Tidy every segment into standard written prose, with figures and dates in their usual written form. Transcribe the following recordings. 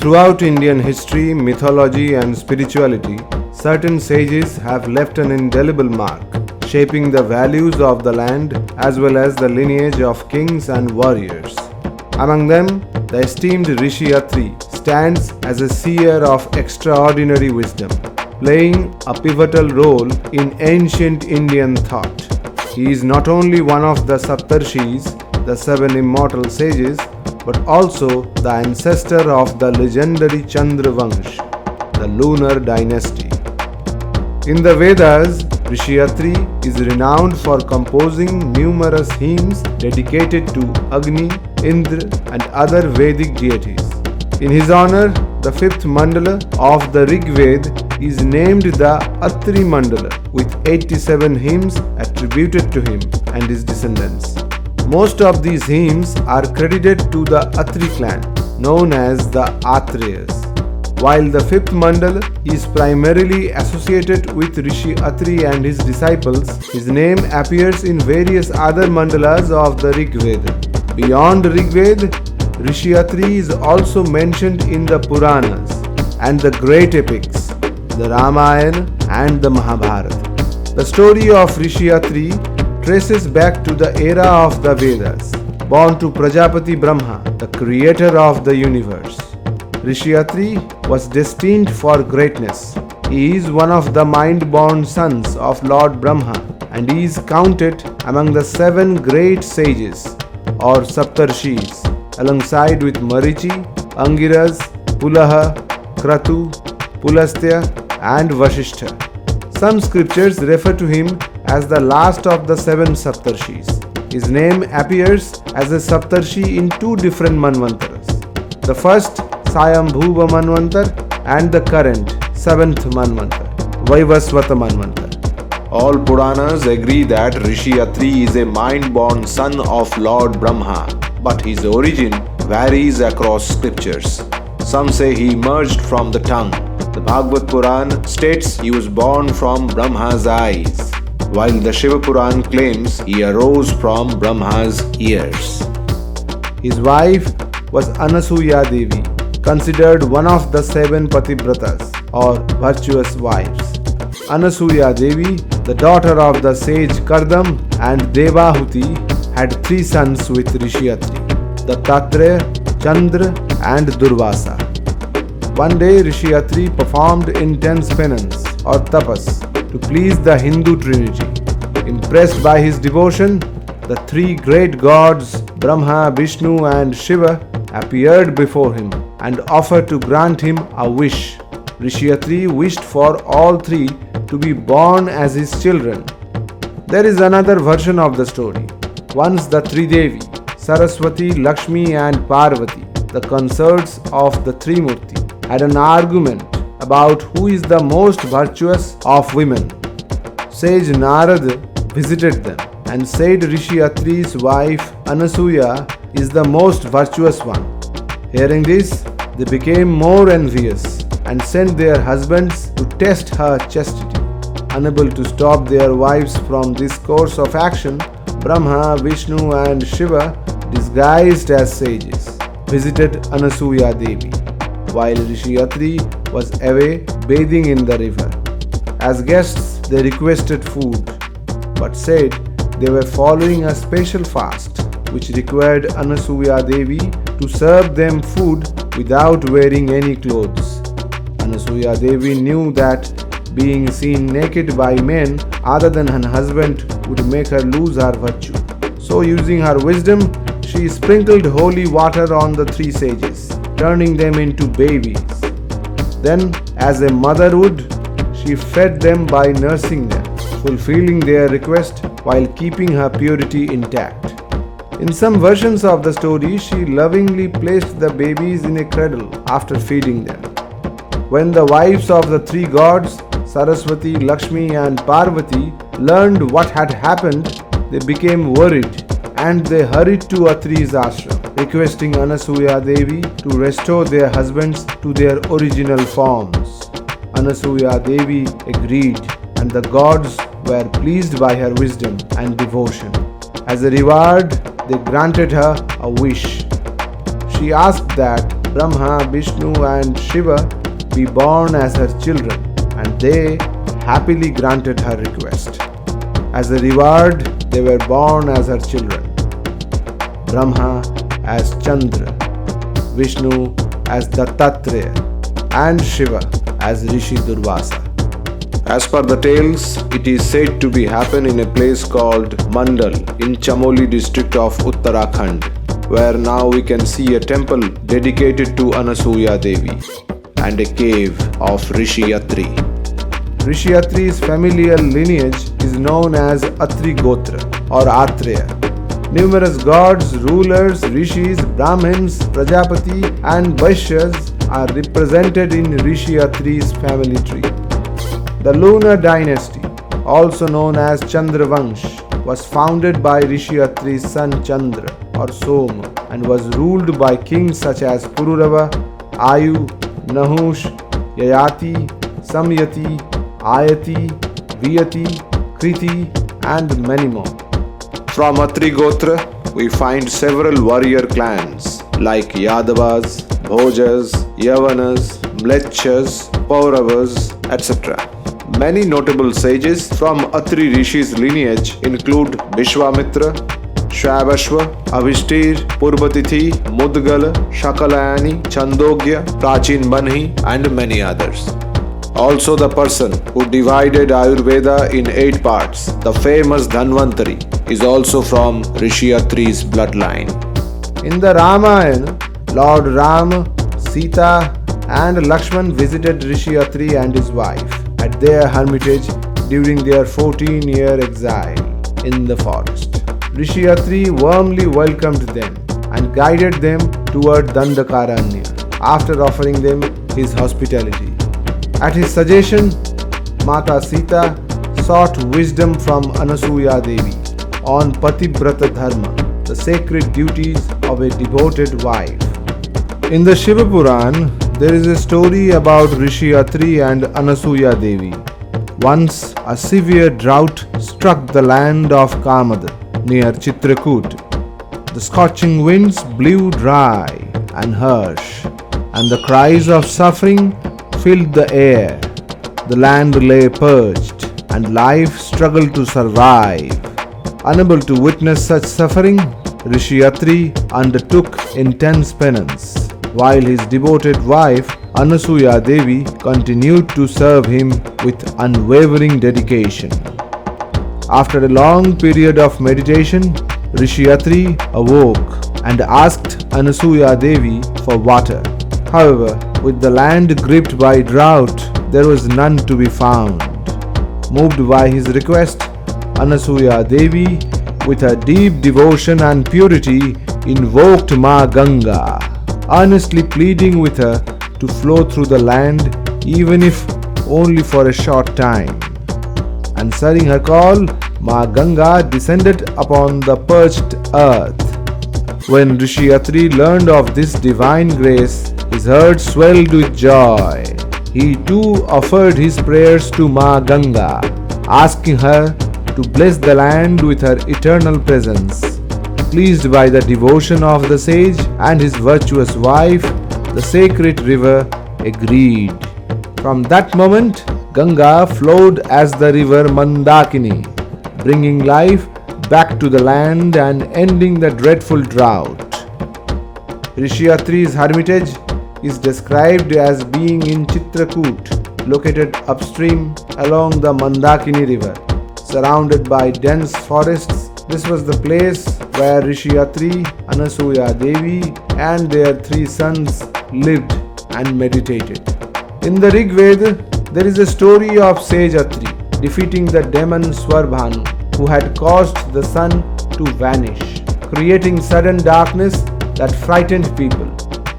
Throughout Indian history, mythology, and spirituality, certain sages have left an indelible mark, shaping the values of the land as well as the lineage of kings and warriors. Among them, the esteemed Rishi Atri stands as a seer of extraordinary wisdom, playing a pivotal role in ancient Indian thought. He is not only one of the Saptarshis, the seven immortal sages, but also the ancestor of the legendary Chandra the lunar dynasty. In the Vedas, Rishi Atri is renowned for composing numerous hymns dedicated to Agni, Indra, and other Vedic deities. In his honor, the fifth mandala of the Rig Veda is named the Atri Mandala, with 87 hymns attributed to him and his descendants. Most of these hymns are credited to the Atri clan, known as the Atreyas. While the fifth mandala is primarily associated with Rishi Atri and his disciples, his name appears in various other mandalas of the Rig Veda. Beyond Rig Veda, Rishi Atri is also mentioned in the Puranas and the great epics, the Ramayana and the Mahabharata. The story of Rishi Atri traces back to the era of the Vedas. Born to Prajapati Brahma, the creator of the universe, Rishi Atri was destined for greatness. He is one of the mind-born sons of Lord Brahma and he is counted among the seven great sages or Saptarshis, alongside with Marichi, Angiras, Pulaha, Kratu, Pulastya and Vasishtha. Some scriptures refer to him as the last of the seven Saptarshis. His name appears as a Saptarshi in two different Manvantaras. The first, Sayambhuva Manvantar, and the current, seventh Manvantar, Vaivasvata Manvantar. All Puranas agree that Rishi Atri is a mind-born son of Lord Brahma, but his origin varies across scriptures. Some say he emerged from the tongue. The Bhagavad Puran states he was born from Brahma's eyes, while the Shiva Puran claims he arose from Brahma's ears. His wife was Anasuya Devi, considered one of the seven Patibratas or virtuous wives. Anasuya Devi, the daughter of the sage Kardam and Devahuti, had three sons with Rishi Atri, Dattatreya, Chandra and Durvasa. One day Rishi Atri performed intense penance or tapas to please the Hindu Trinity. Impressed by his devotion, the three great gods Brahma, Vishnu and Shiva appeared before him and offered to grant him a wish. Rishi Atri wished for all three to be born as his children. There is another version of the story. Once the three Devi, Saraswati, Lakshmi and Parvati, the consorts of the Trimurti, had an argument about who is the most virtuous of women. Sage Narada visited them and said Rishi Atri's wife Anasuya is the most virtuous one. Hearing this, they became more envious and sent their husbands to test her chastity. Unable to stop their wives from this course of action, Brahma, Vishnu and Shiva, disguised as sages, visited Anasuya Devi, while Rishi Atri was away bathing in the river. As guests, they requested food, but said they were following a special fast which required Anasuya Devi to serve them food without wearing any clothes. Anasuya Devi knew that being seen naked by men other than her husband would make her lose her virtue. So using her wisdom, she sprinkled holy water on the three sages, turning them into babies. Then, as a mother would, she fed them by nursing them, fulfilling their request while keeping her purity intact. In some versions of the story, she lovingly placed the babies in a cradle after feeding them. When the wives of the three gods, Saraswati, Lakshmi and Parvati, learned what had happened, they became worried and they hurried to Atri's ashram, requesting Anasuya Devi to restore their husbands to their original forms. Anasuya Devi agreed and the gods were pleased by her wisdom and devotion. As a reward, they granted her a wish. She asked that Brahma, Vishnu, and Shiva be born as her children, and they happily granted her request. As a reward, they were born as her children. Brahma as Chandra, Vishnu as Dattatreya, and Shiva as Rishi Durvasa. As per the tales, it is said to be happen in a place called Mandal in Chamoli district of Uttarakhand, where now we can see a temple dedicated to Anasuya Devi and a cave of Rishi Atri. Rishi Atri's familial lineage is known as Atri gotra or Atreya. Numerous gods, rulers, rishis, brahmins, prajapati and vaishyas are represented in Rishi Atri's family tree. The lunar dynasty, also known as Chandra Vansh, was founded by Rishi Atri's son Chandra or Soma and was ruled by kings such as Pururava, Ayu, Nahush, Yayati, Samyati, Ayati, Viyati, Kriti, and many more. From Atri Gotra, we find several warrior clans like Yadavas, Bhojas, Yavanas, Mlechas, Pauravas, etc. Many notable sages from Atri Rishi's lineage include Vishwamitra, Shravashva, Avishtir, Purbatithi, Mudgal, Shakalayani, Chandogya, Prachin Banhi, and many others. Also, the person who divided Ayurveda in 8 parts, the famous Dhanvantari, is also from Rishi Atri's bloodline. In the Ramayana, Lord Rama, Sita, and Lakshman visited Rishi Atri and his wife at their hermitage during their 14-year exile in the forest. Rishi Atri warmly welcomed them and guided them toward Dandakaranya after offering them his hospitality. At his suggestion, Mata Sita sought wisdom from Anasuya Devi on Patibrata dharma, the sacred duties of a devoted wife. In the Shiva Puran, there is a story about Rishi Atri and Anasuya Devi. Once, a severe drought struck the land of Kamad near Chitrakoot. The scorching winds blew dry and harsh, and the cries of suffering filled the air. The land lay parched, and life struggled to survive. Unable to witness such suffering, Rishi Atri undertook intense penance, while his devoted wife Anasuya Devi continued to serve him with unwavering dedication. After a long period of meditation, Rishi Atri awoke and asked Anasuya Devi for water. However, with the land gripped by drought, there was none to be found. Moved by his request, Anasuya Devi, with her deep devotion and purity, invoked Ma Ganga, earnestly pleading with her to flow through the land, even if only for a short time. Answering her call, Ma Ganga descended upon the parched earth. When Rishi Atri learned of this divine grace, his heart swelled with joy. He too offered his prayers to Ma Ganga, asking her to bless the land with her eternal presence. Pleased by the devotion of the sage and his virtuous wife, the sacred river agreed. From that moment, Ganga flowed as the river Mandakini, bringing life back to the land and ending the dreadful drought. Rishi Atri's hermitage is described as being in Chitrakoot, located upstream along the Mandakini river. Surrounded by dense forests, this was the place where Rishi Atri, Anasuya Devi, and their 3 sons lived and meditated. In the Rig Veda, there is a story of sage Atri defeating the demon Swarbhanu, who had caused the sun to vanish, creating sudden darkness that frightened people.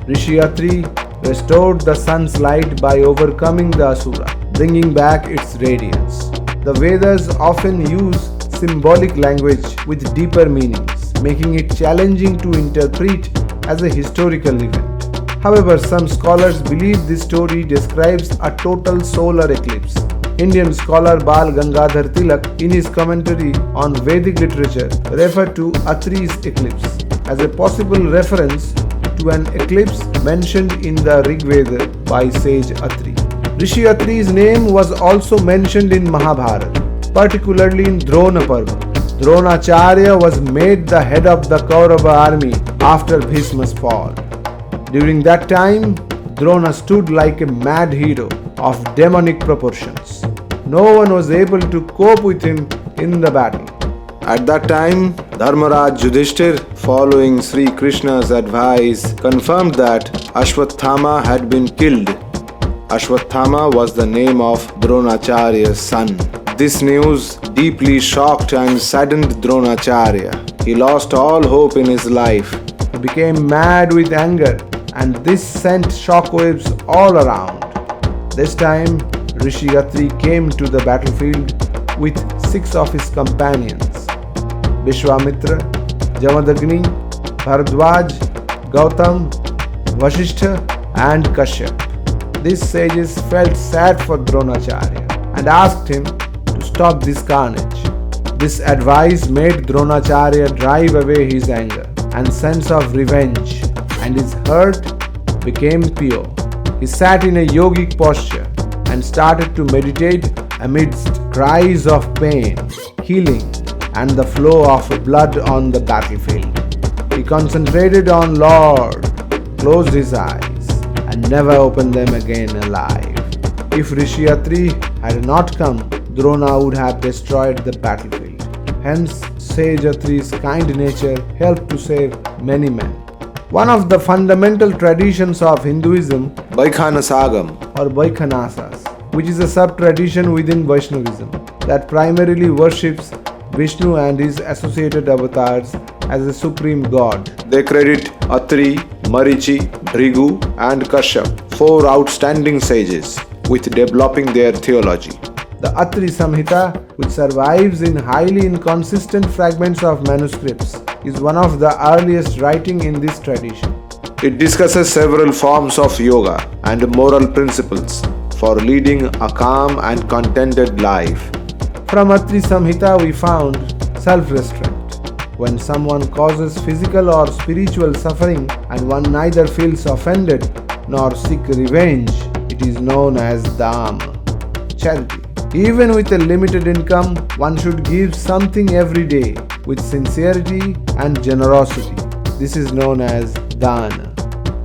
Rishi Atri restored the sun's light by overcoming the Asura, bringing back its radiance. The Vedas often use symbolic language with deeper meanings, making it challenging to interpret as a historical event. However, some scholars believe this story describes a total solar eclipse. Indian scholar Bal Gangadhar Tilak, in his commentary on Vedic literature, referred to Atri's eclipse as a possible reference to an eclipse mentioned in the Rig Veda by sage Atri. Rishi Atri's name was also mentioned in Mahabharata, particularly in Drona Parva. Dronacharya was made the head of the Kaurava army after Bhisma's fall. During that time, Drona stood like a mad hero of demonic proportions. No one was able to cope with him in the battle. At that time, Dharmaraj Yudhishthir, following Sri Krishna's advice, confirmed that Ashwathama had been killed. Ashwathama was the name of Dronacharya's son. This news deeply shocked and saddened Dronacharya. He lost all hope in his life. He became mad with anger, and this sent shockwaves all around. This time, Rishi Atri came to the battlefield with 6 of his companions: Vishwamitra, Jamadagni, Bharadwaj, Gautam, Vasishtha, and Kashyap. These sages felt sad for Dronacharya and asked him to stop this carnage. This advice made Dronacharya drive away his anger and sense of revenge, and his heart became pure. He sat in a yogic posture and started to meditate amidst cries of pain, healing, and the flow of blood on the battlefield. He concentrated on Lord, closed his eyes, and never opened them again alive. If Rishi Atri had not come, Drona would have destroyed the battlefield. Hence, sage Atri's kind nature helped to save many men. One of the fundamental traditions of Hinduism, Vaikhanasagam, or Vaikhanasas, which is a sub-tradition within Vaishnavism that primarily worships Vishnu and his associated avatars as a supreme god. They credit Atri, Marichi, Bhrigu, and Kashyap, 4 outstanding sages, with developing their theology. The Atri Samhita, which survives in highly inconsistent fragments of manuscripts, is one of the earliest writing in this tradition. It discusses several forms of yoga and moral principles for leading a calm and contented life. From Atri Samhita we found self-restraint. When someone causes physical or spiritual suffering and one neither feels offended nor seek revenge, it is known as dharma, charity. Even with a limited income, one should give something every day with sincerity and generosity. This is known as dana,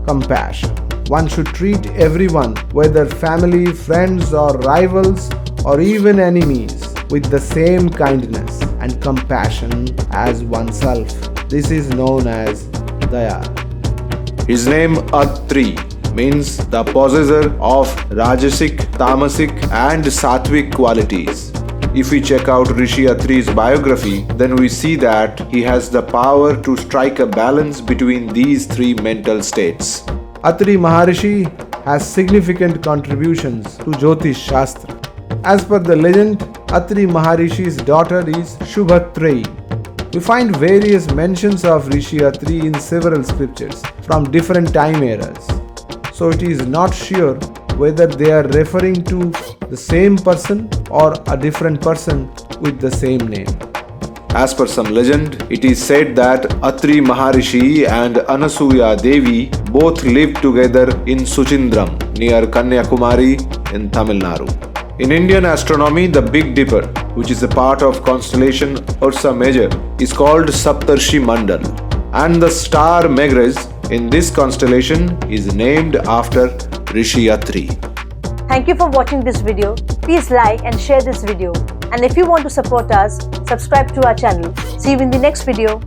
compassion. One should treat everyone, whether family, friends, or rivals, or even enemies, with the same kindness and compassion as oneself. This is known as daya. His name Atri means the possessor of Rajasic, Tamasic, and Sattvic qualities. If we check out Rishi Atri's biography, then we see that he has the power to strike a balance between these 3 mental states. Atri Maharishi has significant contributions to Jyotish Shastra. As per the legend, Atri Maharishi's daughter is Shubhatreyi. We find various mentions of Rishi Atri in several scriptures from different time eras. So it is not sure whether they are referring to the same person or a different person with the same name. As per some legend, it is said that Atri Maharishi and Anasuya Devi both lived together in Suchindram near Kanyakumari in Tamil Nadu. In Indian astronomy, the Big Dipper, which is a part of constellation Ursa Major, is called Saptarshi Mandal, and the star Megrez in this constellation is named after Rishi Atri. Thank you for watching this video. Please like and share this video. And if you want to support us, subscribe to our channel. See you in the next video.